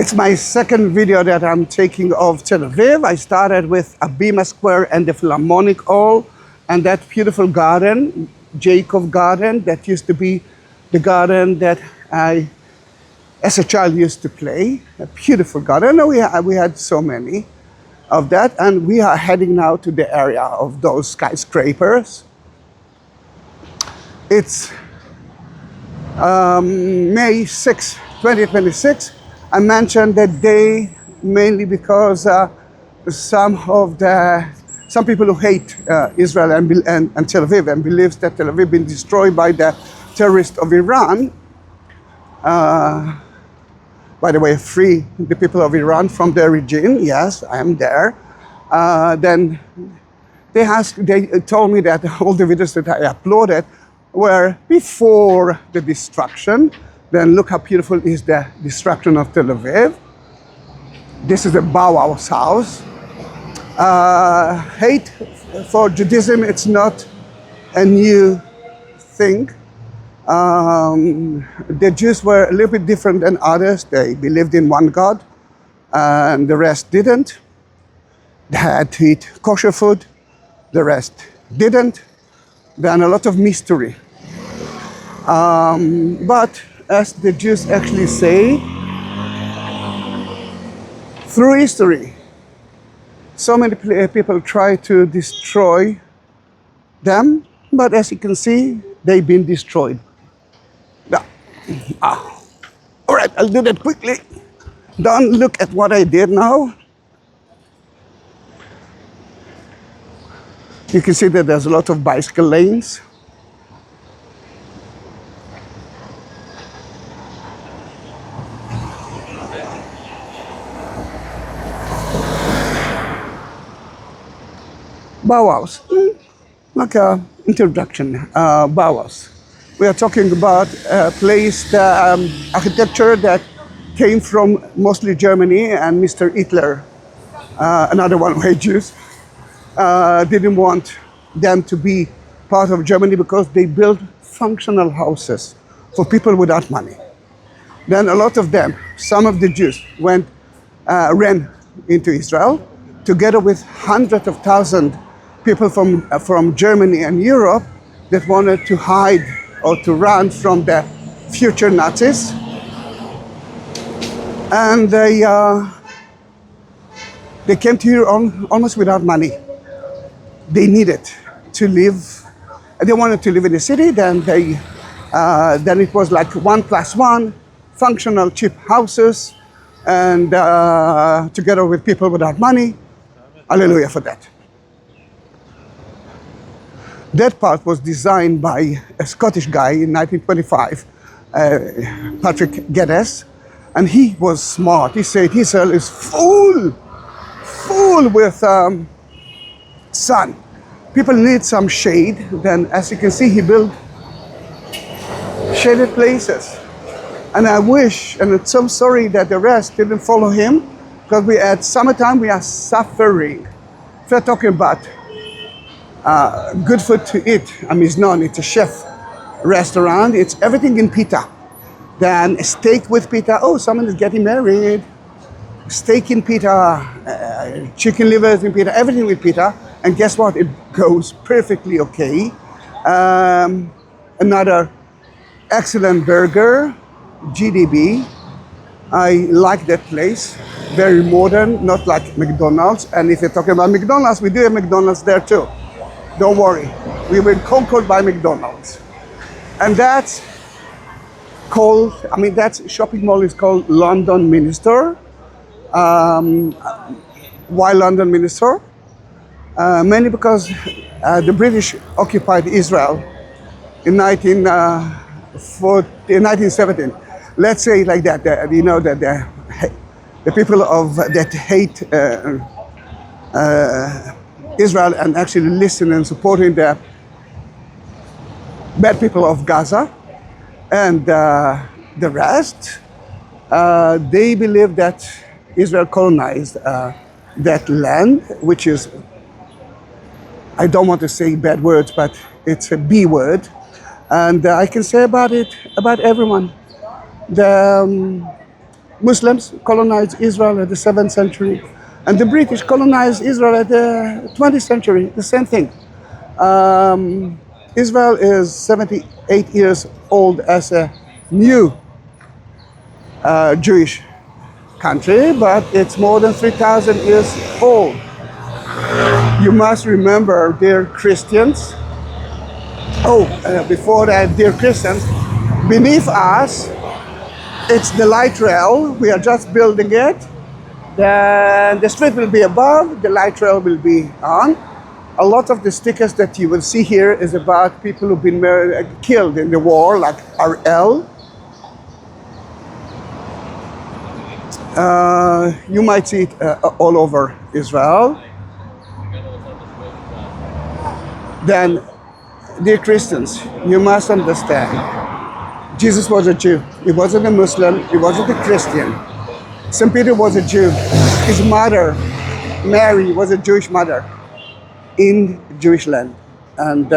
It's my second video that I'm taking of Tel Aviv. I started with Abima Square and the Philharmonic Hall and that beautiful garden, Yaakov Garden, that used to be the garden that I, as a child, used to play. A beautiful garden. We had so many of that, and we are heading now to the area of those skyscrapers. It's May 6, 2026. I mentioned that day mainly because some people who hate Israel and Tel Aviv and believes that Tel Aviv been destroyed by the terrorists of Iran. By the way, free the people of Iran from their regime. Yes, I am there. Then they told me that all the videos that I uploaded were before the destruction. Then look how beautiful is the destruction of Tel Aviv. This is the Bauhaus house. Hate for Judaism, it's not a new thing. The Jews were a little bit different than others. They believed in one God, and the rest didn't. They had to eat kosher food, the rest didn't. Then a lot of mystery. But as the Jews actually say, through history, so many people try to destroy them, but as you can see, they've been destroyed. Now, all right, I'll do that quickly. Don't look at what I did now. You can see that there's a lot of bicycle lanes. Bauhaus, like an introduction, Bauhaus. We are talking about a place, the architecture that came from mostly Germany, and Mr. Hitler, another one who Jews, didn't want them to be part of Germany because they built functional houses for people without money. Then a lot of them, some of the Jews, ran into Israel together with hundreds of thousands people from Germany and Europe that wanted to hide or to run from the future Nazis. And they came to here almost without money. They needed to live. They wanted to live in the city. Then it was like 1+1, functional, cheap houses, and together with people without money. Hallelujah for that. That part was designed by a Scottish guy in 1925, Patrick Geddes, and he was smart. He said Israel is full with sun. People need some shade. Then, as you can see, he built shaded places. And I wish, and it's so sorry that the rest didn't follow him, because we at summertime we are suffering. If we're talking about good food to eat, Amiznon, it's a chef restaurant. It's everything in pita. Then a steak with pita. Oh, someone is getting married. Steak in pita, chicken livers in pita, everything with pita. And guess what? It goes perfectly okay. Another excellent burger, GDB. I like that place. Very modern, not like McDonald's. And if you're talking about McDonald's, we do have McDonald's there too. Don't worry, we were conquered by McDonald's. And that's called, that shopping mall is called London Minister. Why London Minister? Mainly because the British occupied Israel in 1917. Let's say it like that, that the people that hate Israel and actually listen and supporting the bad people of Gaza and the rest, they believe that Israel colonized that land, which is, I don't want to say bad words, but it's a B word. And I can say about it, about everyone. Muslims colonized Israel at the 7th century, and the British colonized Israel at the 20th century, the same thing. Israel is 78 years old as a new Jewish country, but it's more than 3,000 years old. You must remember, dear Christians, before that, dear Christians, beneath us, it's the light rail. We are just building it. Then the street will be above, the light rail will be on. A lot of the stickers that you will see here is about people who've been killed in the war, like RL. You might see it all over Israel. Then, dear Christians, you must understand, Jesus was a Jew. He wasn't a Muslim. He wasn't a Christian. St. Peter was a Jew. His mother, Mary, was a Jewish mother in Jewish land. And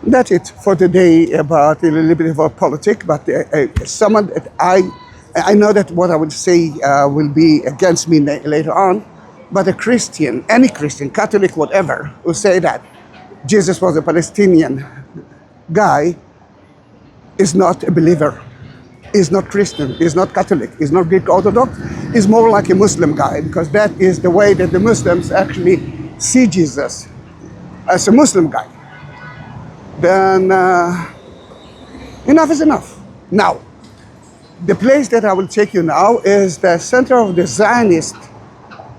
that's it for today about a little bit of politics. But someone that I know that what I would say will be against me later on, but a Christian, any Christian, Catholic, whatever, who say that Jesus was a Palestinian guy is not a believer, is not Christian, is not Catholic, is not Greek Orthodox, is more like a Muslim guy, because that is the way that the Muslims actually see Jesus, as a Muslim guy. Then enough is enough. Now, the place that I will take you now is the center of the Zionist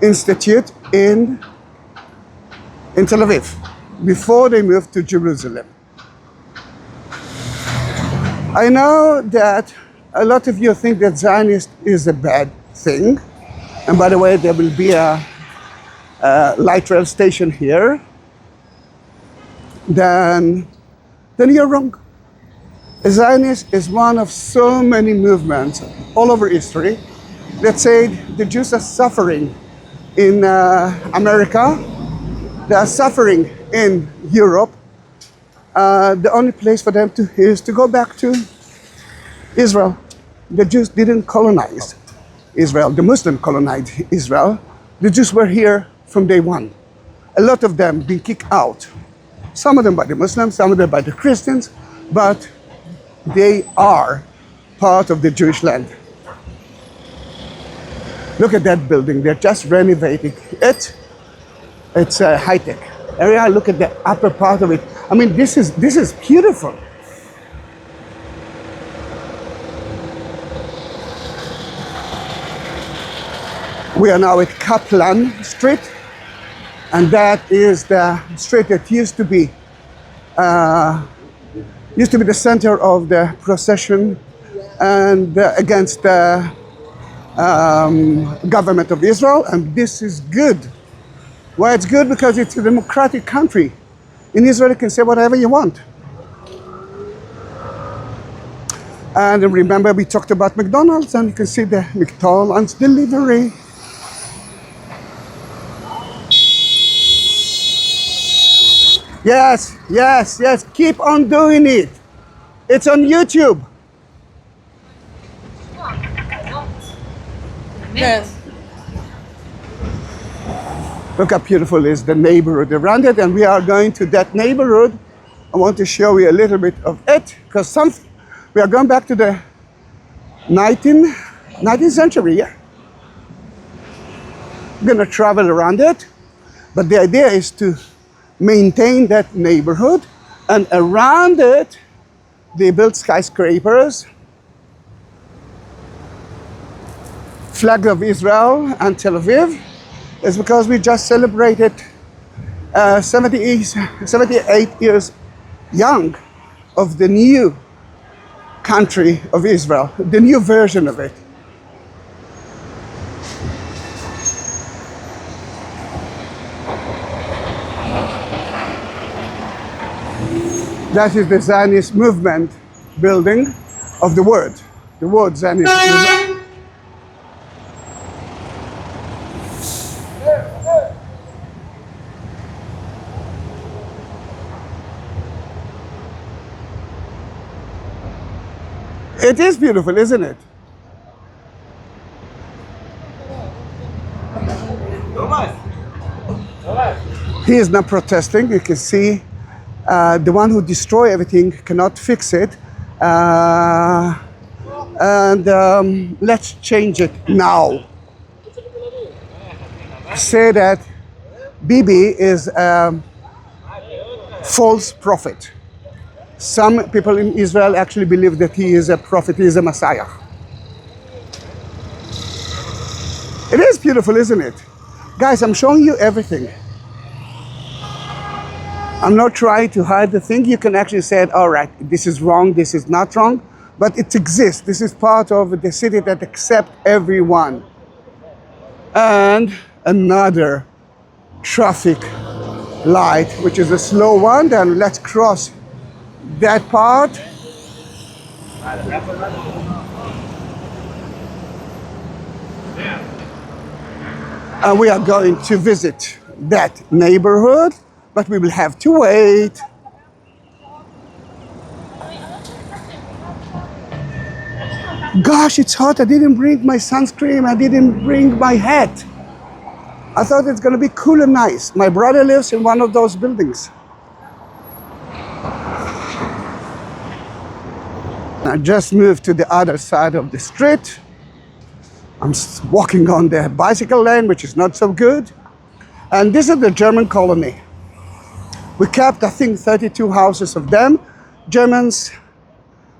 Institute in Tel Aviv, before they moved to Jerusalem. I know that a lot of you think that Zionist is a bad thing. And by the way, there will be a light rail station here. Then you're wrong. Zionist is one of so many movements all over history that say the Jews are suffering in America, they are suffering in Europe. The only place for them is to go back to Israel. The Jews didn't colonize Israel. The Muslims colonized Israel. The Jews were here from day one. A lot of them been kicked out. Some of them by the Muslims, some of them by the Christians, but they are part of the Jewish land. Look at that building. They're just renovating it. It's a high-tech area. Look at the upper part of it. I mean, this is beautiful. We are now at Kaplan Street, and that is the street that used to be the center of the procession and against the government of Israel. And this is good. Why it's good? Because it's a democratic country. In Israel, you can say whatever you want. And remember, we talked about McDonald's, and you can see the McDonald's delivery. Yes, yes, yes. Keep on doing it. It's on YouTube. Yes. Look how beautiful is the neighborhood around it, and we are going to that neighborhood. I want to show you a little bit of it, because we are going back to the 19th century, yeah. We're going to travel around it, but the idea is to maintain that neighborhood, and around it, they built skyscrapers, flag of Israel and Tel Aviv. Is because we just celebrated 78 years young of the new country of Israel, the new version of it. That is the Zionist movement building of the word Zionist movement. It is beautiful, isn't it? He is not protesting. You can see the one who destroyed everything cannot fix it. Let's change it now. Say that Bibi is a false prophet. Some people in Israel actually believe that he is a prophet, he is a Messiah. It is beautiful, isn't it? Guys, I'm showing you everything. I'm not trying to hide the thing. You can actually say, all right, this is wrong, this is not wrong, but it exists. This is part of the city that accepts everyone. And another traffic light, which is a slow one. Then let's cross that part. And we are going to visit that neighborhood, but we will have to wait. Gosh, it's hot. I didn't bring my sunscreen. I didn't bring my hat. I thought it's going to be cool and nice. My brother lives in one of those buildings. I just moved to the other side of the street. I'm walking on the bicycle lane, which is not so good. And this is the German colony. We kept, I think, 32 houses of them. Germans,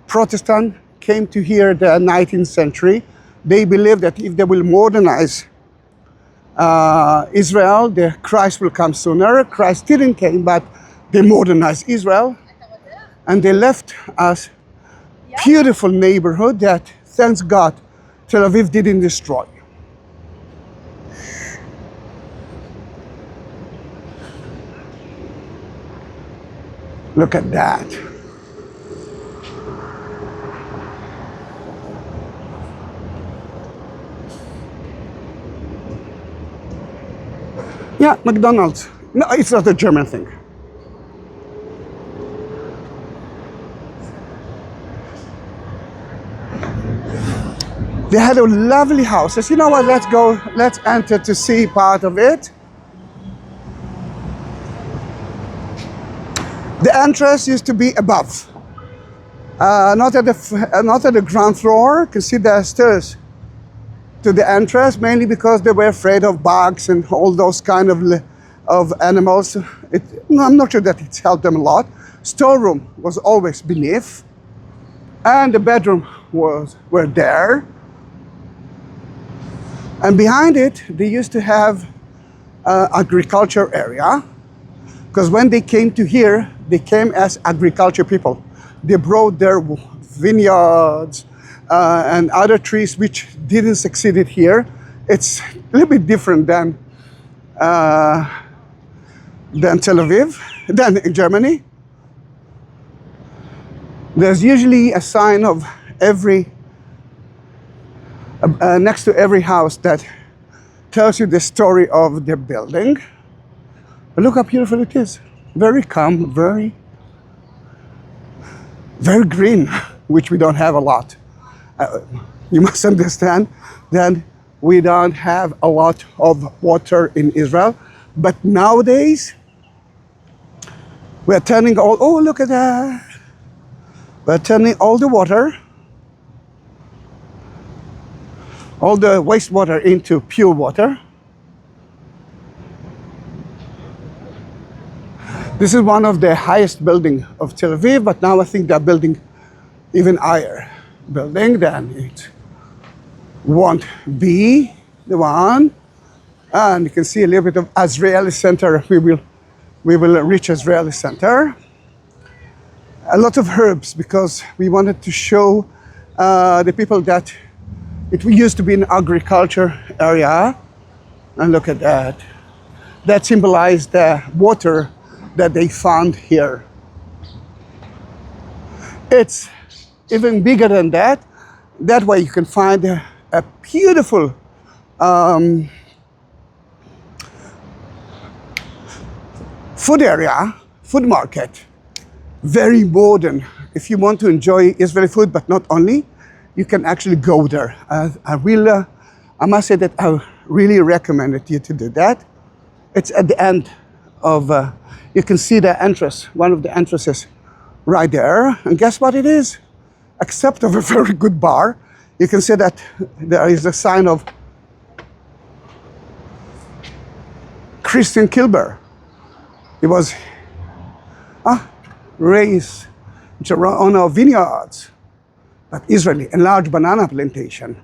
Protestant, came to here the 19th century. They believed that if they will modernize Israel, the Christ will come sooner. Christ didn't come, but they modernized Israel. And they left us beautiful neighborhood that, thanks God, Tel Aviv didn't destroy. Look at that. Yeah, McDonald's. No, it's not a German thing. They had a lovely houses. You know what? Let's go. Let's enter to see part of it. The entrance used to be above, not at the ground floor. You can see the stairs to the entrance, mainly because they were afraid of bugs and all those kind of animals. I'm not sure that it's helped them a lot. Storeroom was always beneath, and the bedroom were there. And behind it, they used to have agriculture area, because when they came to here, they came as agriculture people. They brought their vineyards and other trees which didn't succeed here. It's a little bit different than Tel Aviv, than in Germany. There's usually a sign of next to every house that tells you the story of the building. But look how beautiful it is. Very calm, very green, which we don't have a lot. You must understand that we don't have a lot of water in Israel. But nowadays, we're turning oh, look at that. We're turning all the water, all the wastewater into pure water. This is one of the highest buildings of Tel Aviv, but now I think they're building even higher building than it won't be the one. And you can see a little bit of Azrieli Center. We will reach Azrieli Center. A lot of herbs, because we wanted to show the people that it used to be an agriculture area. And look at that. That symbolized the water that they found here. It's even bigger than that. That way you can find a beautiful food area, food market. Very modern. If you want to enjoy Israeli food, but not only, you can actually go there. I must say that I really recommend you to do that. It's at the end of, you can see the entrance, one of the entrances right there. And guess what it is? Except of a very good bar, you can see that there is a sign of Christian Kilber. He was raised on our vineyards, but Israeli, a large banana plantation.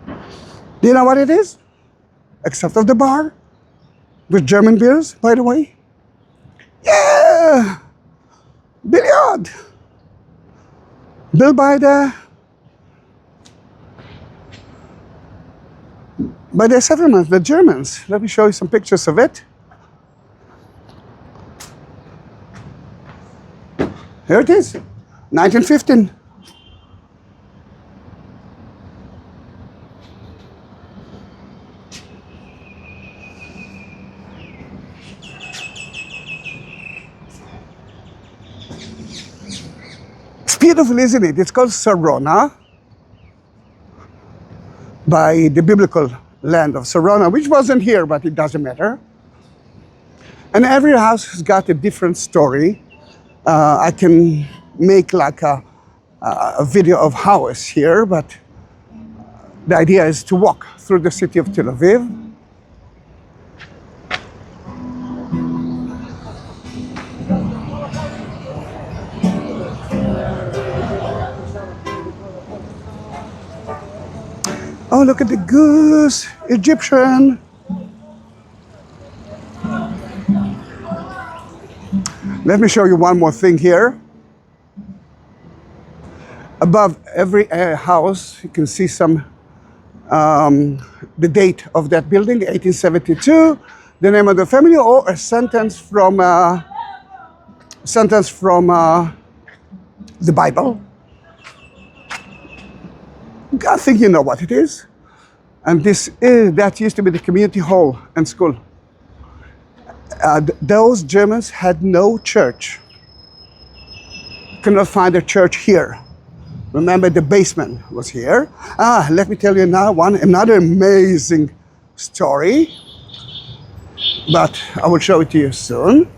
Do you know what it is? Except of the bar, with German beers, by the way. Yeah! Billiard! Built by the settlements, the Germans. Let me show you some pictures of it. Here it is, 1915. It's beautiful, isn't it? It's called Sarona, by the biblical land of Sarona, which wasn't here, but it doesn't matter. And every house has got a different story. I can make like a video of house here, but the idea is to walk through the city of Tel Aviv. Oh, look at the goose, Egyptian. Let me show you one more thing here. Above every house, you can see some, the date of that building, 1872, the name of the family, or a sentence from the Bible. I think you know what it is. And that used to be the community hall and school. Those Germans had no church. Could not find a church here. Remember, the basement was here. Let me tell you now another amazing story. But I will show it to you soon.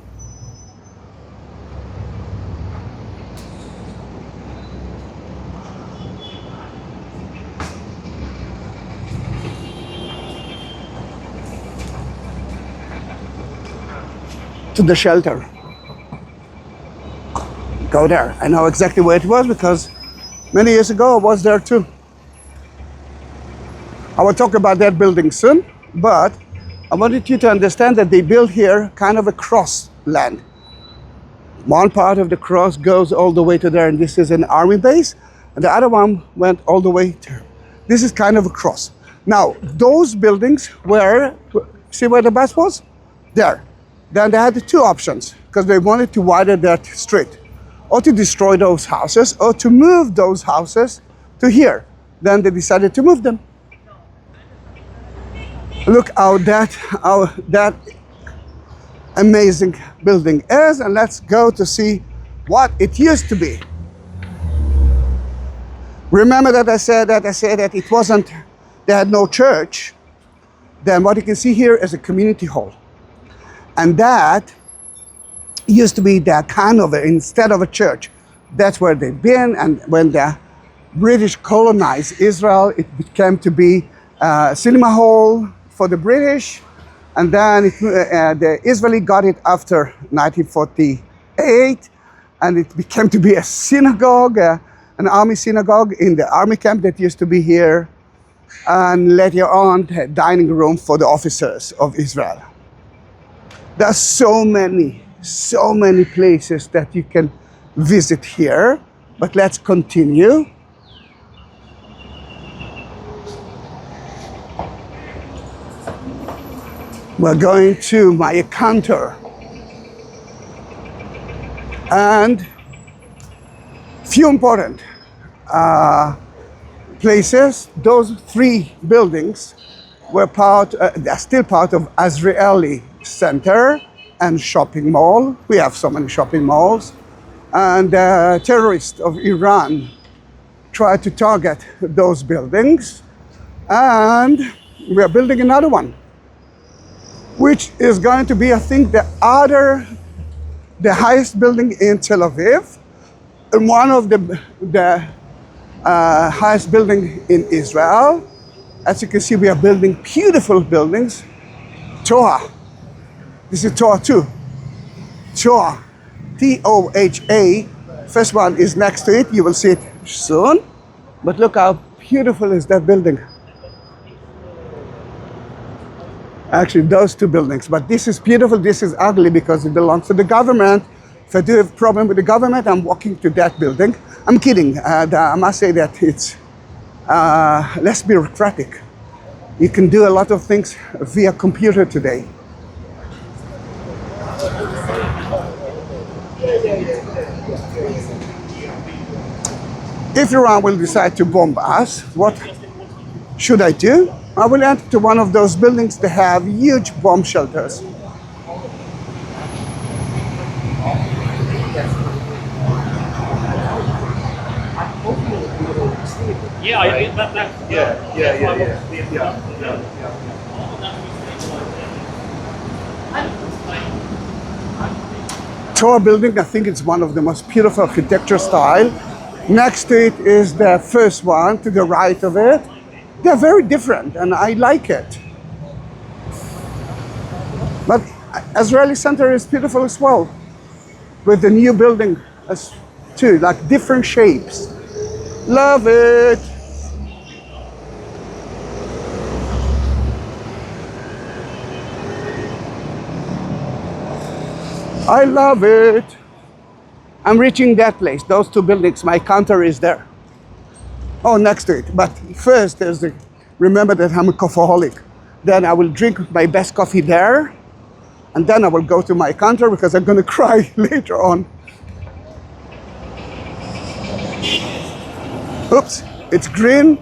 To the shelter. Go there. I know exactly where it was because many years ago I was there too. I will talk about that building soon, but I wanted you to understand that they built here kind of a cross land. One part of the cross goes all the way to there, and this is an army base, and the other one went all the way to. This is kind of a cross. Now, those buildings were, see where the bus was? There. Then they had two options because they wanted to widen that street, or to destroy those houses, or to move those houses to here. Then they decided to move them. Look how that amazing building is, and let's go to see what it used to be. Remember that I said that it wasn't, they had no church. Then what you can see here is a community hall. And that used to be the kind of, instead of a church, that's where they've been. And when the British colonized Israel, it became to be a cinema hall for the British. And then the Israeli got it after 1948. And it became to be a synagogue, an army synagogue in the army camp that used to be here. And later on, a dining room for the officers of Israel. There are so many places that you can visit here, but let's continue. We're going to my counter. And few important places, those three buildings were they're still part of Azrieli Center and shopping mall. We have so many shopping malls. And terrorists of Iran tried to target those buildings. And we are building another one, which is going to be, I think, the highest building in Tel Aviv, and one of the highest building in Israel. As you can see, we are building beautiful buildings. Toha. This is Toha 2. Toha. T-O-H-A. First one is next to it. You will see it soon. But look how beautiful is that building. Actually, those two buildings. But this is beautiful, this is ugly because it belongs to the government. If I do have a problem with the government, I'm walking to that building. I'm kidding. I must say that it's less bureaucratic. You can do a lot of things via computer today. If Iran will decide to bomb us, what should I do? I will enter to one of those buildings that have huge bomb shelters. Yeah, I did that. Yeah. Tower building, I think it's one of the most beautiful architecture style. Next to it is the first one, to the right of it. They're very different, and I like it. But Azrieli Center is beautiful as well, with the new building as too, like different shapes. Love it. I love it. I'm reaching that place, those two buildings. My counter is there. Oh, next to it. But first, remember that I'm a coffeeholic. Then I will drink my best coffee there. And then I will go to my counter because I'm going to cry later on. Oops, it's green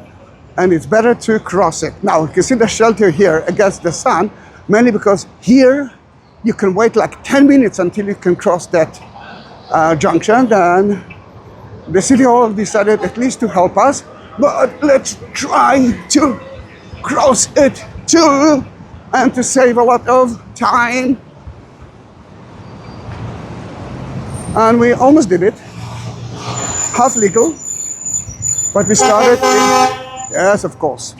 and it's better to cross it. Now, you can see the shelter here against the sun, mainly because here you can wait like 10 minutes until you can cross that junction. Then the city hall decided at least to help us, but let's try to cross it too and to save a lot of time. And we almost did it. Half legal, but we started. Yes, of course.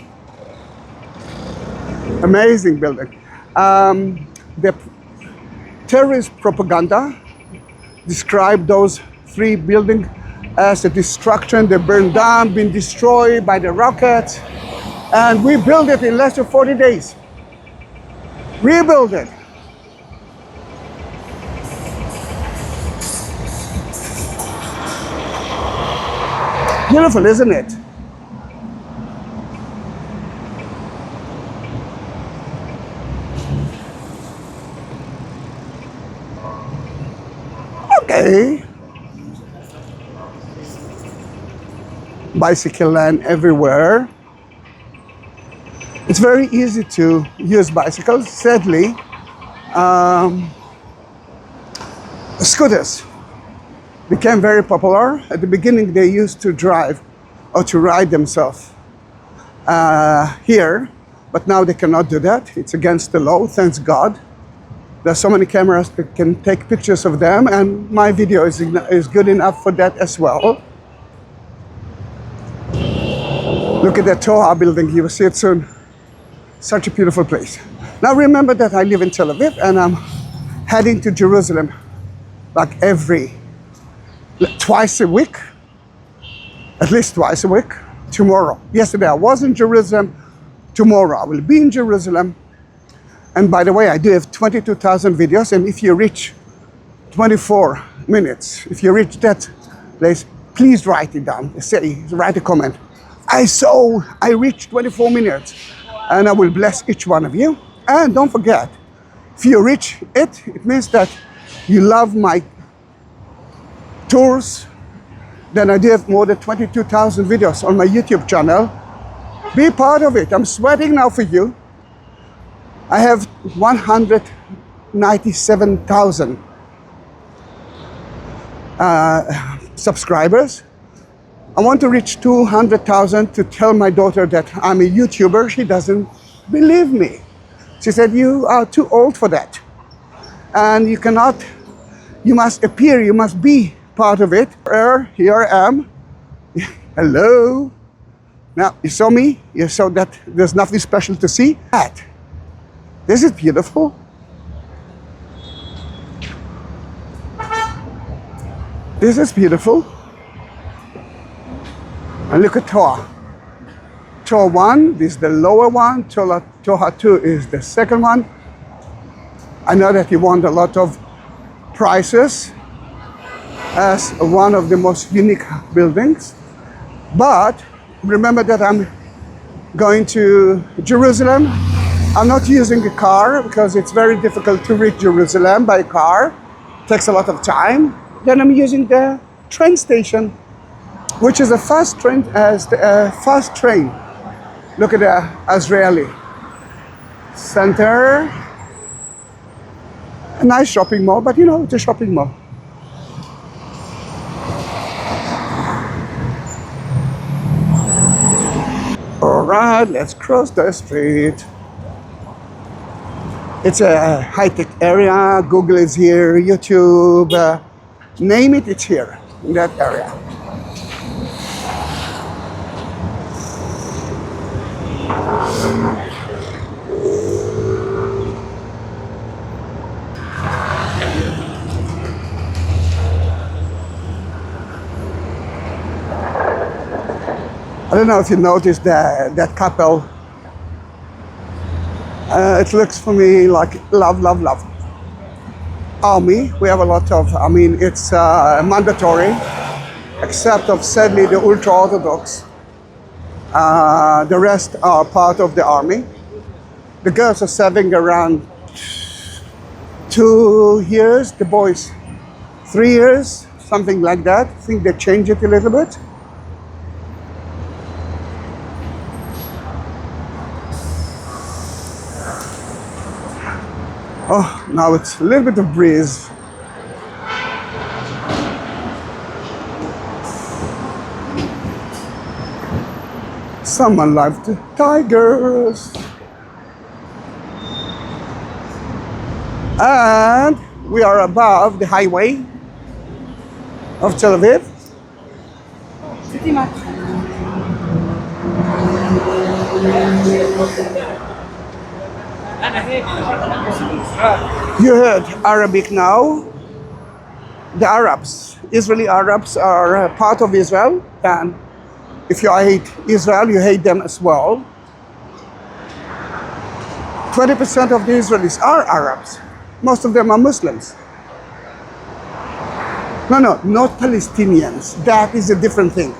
Amazing building. The terrorist propaganda described those three buildings as a destruction. They burned down, been destroyed by the rockets, and we built it in less than 40 days. Rebuild it. Beautiful, isn't it? Okay. Bicycle lane everywhere. It's very easy to use bicycles. Sadly, scooters became very popular. At the beginning, they used to drive or to ride themselves here, but now they cannot do that. It's against the law, thanks God. There are so many cameras that can take pictures of them, and my video is good enough for that as well. Look at that Toha building, you will see it soon. Such a beautiful place. Now remember that I live in Tel Aviv and I'm heading to Jerusalem like twice a week, at least twice a week. Tomorrow. Yesterday I was in Jerusalem. Tomorrow I will be in Jerusalem. And by the way, I do have 22,000 videos, and if you reach 24 minutes, if you reach that place, please write it down. Write a comment. I reached 24 minutes, and I will bless each one of you. And don't forget, if you reach it, it means that you love my tours. Then I do have more than 22,000 videos on my YouTube channel. Be part of it. I'm sweating now for you. I have 197,000 subscribers. I want to reach 200,000 to tell my daughter that I'm a YouTuber. She doesn't believe me. She said, you are too old for that. And you cannot, you must appear, you must be part of it. Here I am. Hello. Now, you saw me? You saw that there's nothing special to see? This is beautiful. This is beautiful. And look at Toa. Toa 1 is the lower one. Toa 2 is the second one. I know that you want a lot of prizes as one of the most unique buildings. But remember that I'm going to Jerusalem. I'm not using a car because it's very difficult to reach Jerusalem by car. It takes a lot of time. Then I'm using the train station, which is a fast train. Look at the Azrieli Center. A nice shopping mall, but you know, it's a shopping mall. All right, let's cross the street. It's a high-tech area. Google is here, YouTube, name it, it's here in that area. I don't know if you noticed that couple. It looks for me like love, love, love. Army, we have a lot of, I mean, it's mandatory, except of sadly the ultra-Orthodox. The rest are part of the army. The girls are serving around 2 years, the boys 3 years, something like that. I think they changed it a little bit. Oh, now it's a little bit of breeze. Someone loved tigers. And we are above the highway of Tel Aviv. Pretty much. You heard Arabic now. The Arabs, Israeli Arabs are part of Israel, and if you hate Israel, you hate them as well. 20% of the Israelis are Arabs. Most of them are Muslims. No, not Palestinians. That is a different thing.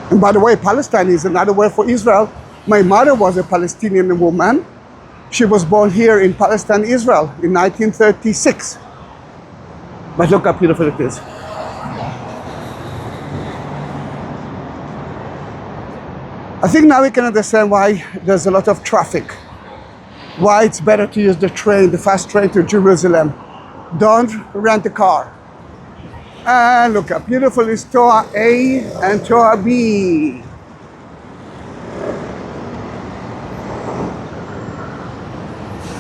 And by the way, Palestine is another word for Israel. My mother was a Palestinian woman. She was born here in Palestine, Israel in 1936. But look how beautiful it is. I think now we can understand why there's a lot of traffic. Why it's better to use the train, the fast train to Jerusalem. Don't rent a car. And look how beautiful is Toa A and Toa B.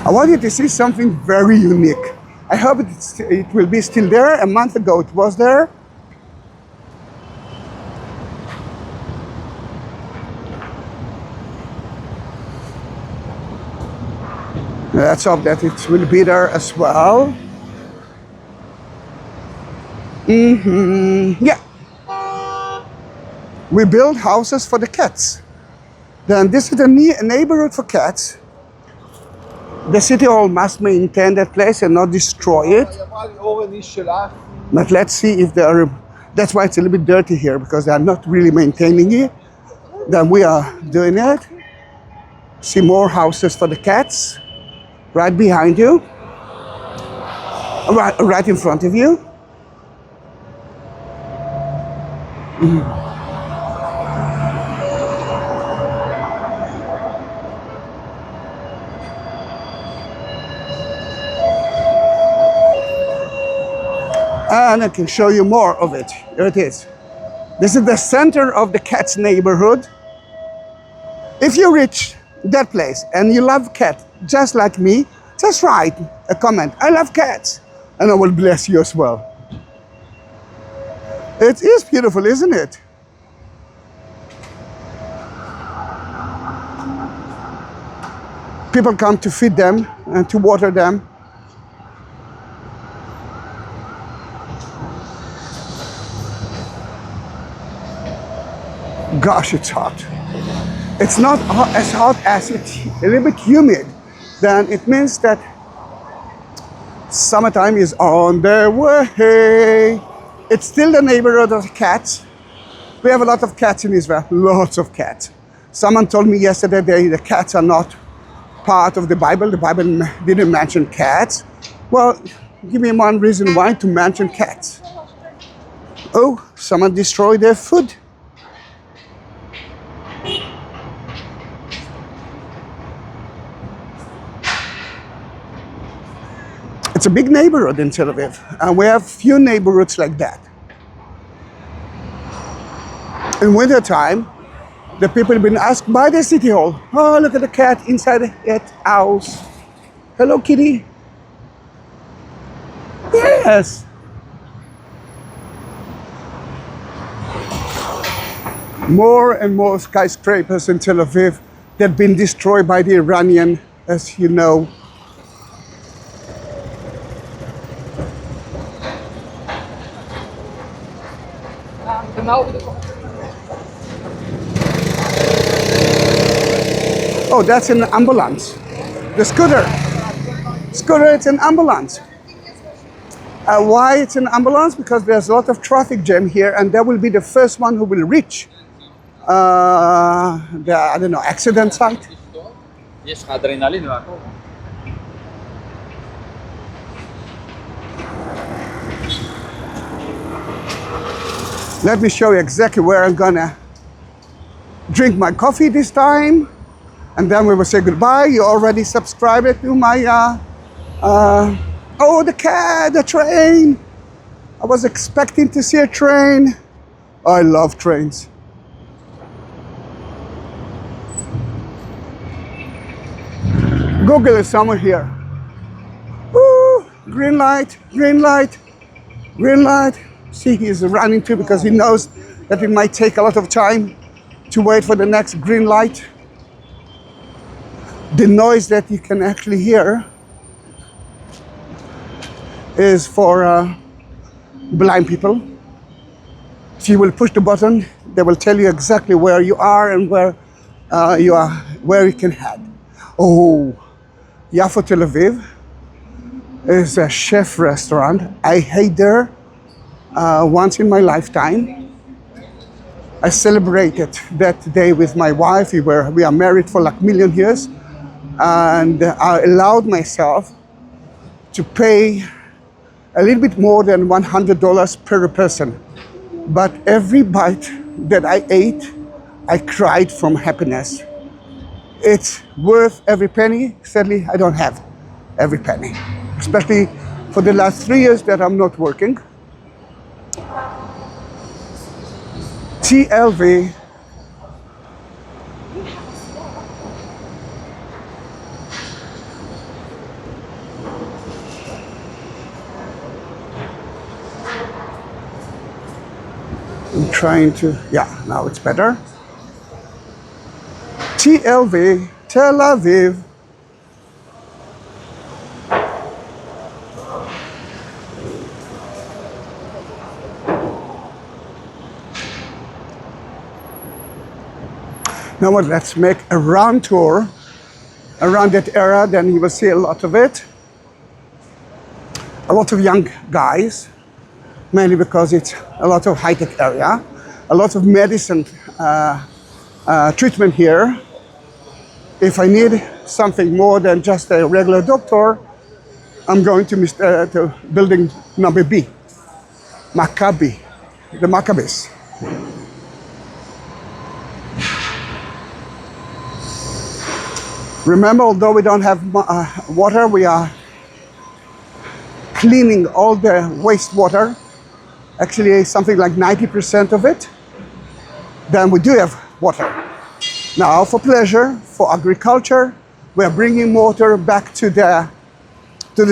I want you to see something very unique. I hope it will be still there. A month ago it was there. Let's hope that it will be there as well. Yeah. We build houses for the cats. Then this is a neighborhood for cats. The city hall must maintain that place and not destroy it. But let's see if they are, that's why it's a little bit dirty here, because they are not really maintaining it. Then we are doing it. See more houses for the cats. Right behind you. Right in front of you. And I can show you more of it. Here it is. This is the center of the cats neighborhood. If you reach that place and you love cats just like me, just write a comment, I love cats, and I will bless you as well. It is beautiful, isn't it? People come to feed them and to water them. Gosh, it's hot. It's not as hot as it's a little bit humid. Then it means that summertime is on the way. It's still the neighborhood of cats. We have a lot of cats in Israel, lots of cats. Someone told me yesterday the cats are not part of the Bible. The Bible didn't mention cats. Well, give me one reason why to mention cats. Oh, someone destroyed their food. It's a big neighborhood in Tel Aviv, and we have few neighborhoods like that. In winter time, the people have been asked by the city hall, oh, look at the cat inside that house. Hello, kitty. Yes. More and more skyscrapers in Tel Aviv that have been destroyed by the Iranian, as you know. Oh, that's an ambulance. The scooter. Scooter, it's an ambulance. Why it's an ambulance? Because there's a lot of traffic jam here, and that will be the first one who will reach the, I don't know, accident site. יש לך אדרנלין והכל. Let me show you exactly where I'm gonna drink my coffee this time, and then we will say goodbye. You already subscribed to my, oh, the cat, the train. I was expecting to see a train. I love trains. Google is somewhere here. Woo, green light, green light, green light. See, he's running too because he knows that it might take a lot of time to wait for the next green light. The noise that you can actually hear is for blind people. If you will push the button, they will tell you exactly where you are and where you can head. Oh, Yafo Tel Aviv is a chef restaurant. I ate there once in my lifetime. I celebrated that day with my wife. We are married for like a million years, and I allowed myself to pay a little bit more than $100 per person. But every bite that I ate, I cried from happiness. It's worth every penny. Sadly, I don't have every penny, especially for the last 3 years that I'm not working. TLV. I'm trying to, yeah, now it's better. TLV, Tel Aviv. Now what, let's make a round tour around that area, then you will see a lot of it. A lot of young guys, mainly because it's a lot of high-tech area, a lot of medicine treatment here. If I need something more than just a regular doctor, I'm going to building number B, Maccabi, the Maccabees. Remember, although we don't have water, we are cleaning all the wastewater. Actually, something like 90% of it. then we do have water. Now, for pleasure, for agriculture, we are bringing water back to the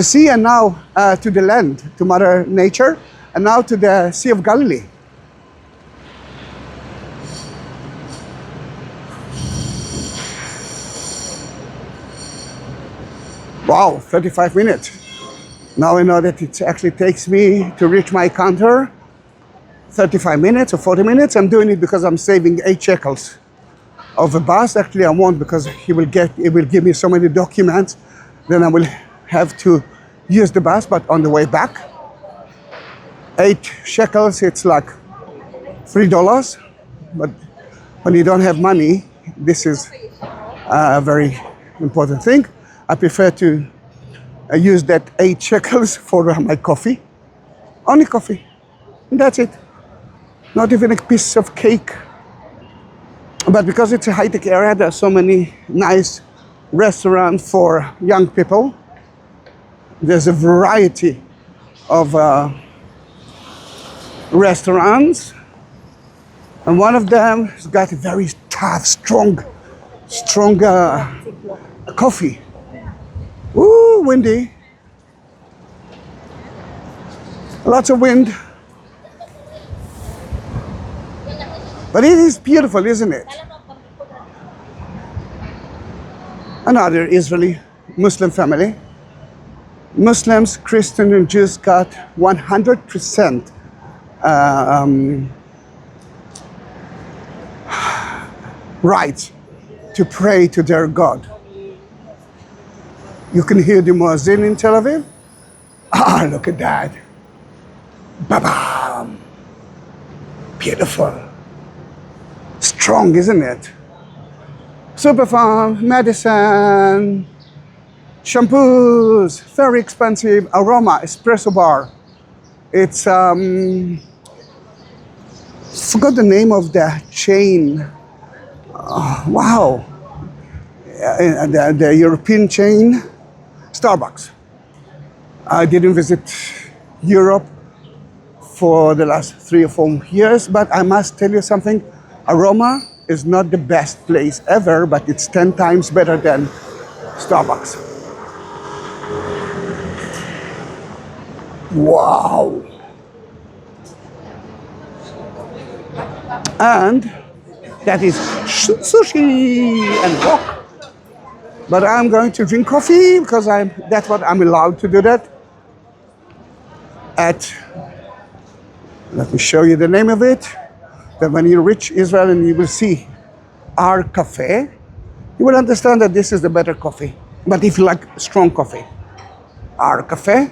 sea and now to the land, to Mother Nature, and now to the Sea of Galilee. Wow, 35 minutes. Now I know that it actually takes me to reach my counter 35 minutes or 40 minutes. I'm doing it because I'm saving 8 shekels of a bus. Actually, I won't, because it will give me so many documents. Then I will have to use the bus, but on the way back, 8 shekels, it's like $3. But when you don't have money, this is a very important thing. I prefer to use that 8 shekels for my coffee. Only coffee. And that's it. Not even a piece of cake. But because it's a high-tech area, there are so many nice restaurants for young people. There's a variety of restaurants. And one of them has got a very tough, strong coffee. Ooh, windy. Lots of wind. But it is beautiful, isn't it? Another Israeli Muslim family. Muslims, Christians, and Jews got 100% right to pray to their God. You can hear the muezzin in Tel Aviv. Ah, look at that. Ba-bam. Beautiful. Strong, isn't it? Superfarm, medicine, shampoos, very expensive. Aroma, espresso bar. It's, forgot the name of the chain. Wow. The European chain. Starbucks. I didn't visit Europe for the last 3 or 4 years, but I must tell you something. Aroma is not the best place ever, but it's 10 times better than Starbucks. Wow. And that is sushi and wok. But I'm going to drink coffee because that's what I'm allowed to do that. Let me show you the name of it. That when you reach Israel and you will see our cafe, you will understand that this is the better coffee. But if you like strong coffee, our cafe,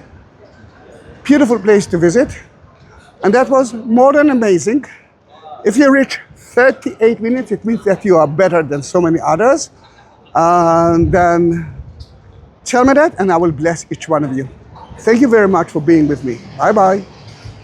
beautiful place to visit. And that was more than amazing. If you reach 38 minutes, it means that you are better than so many others. And then tell me that, and I will bless each one of you. Thank you very much for being with me. Bye-bye.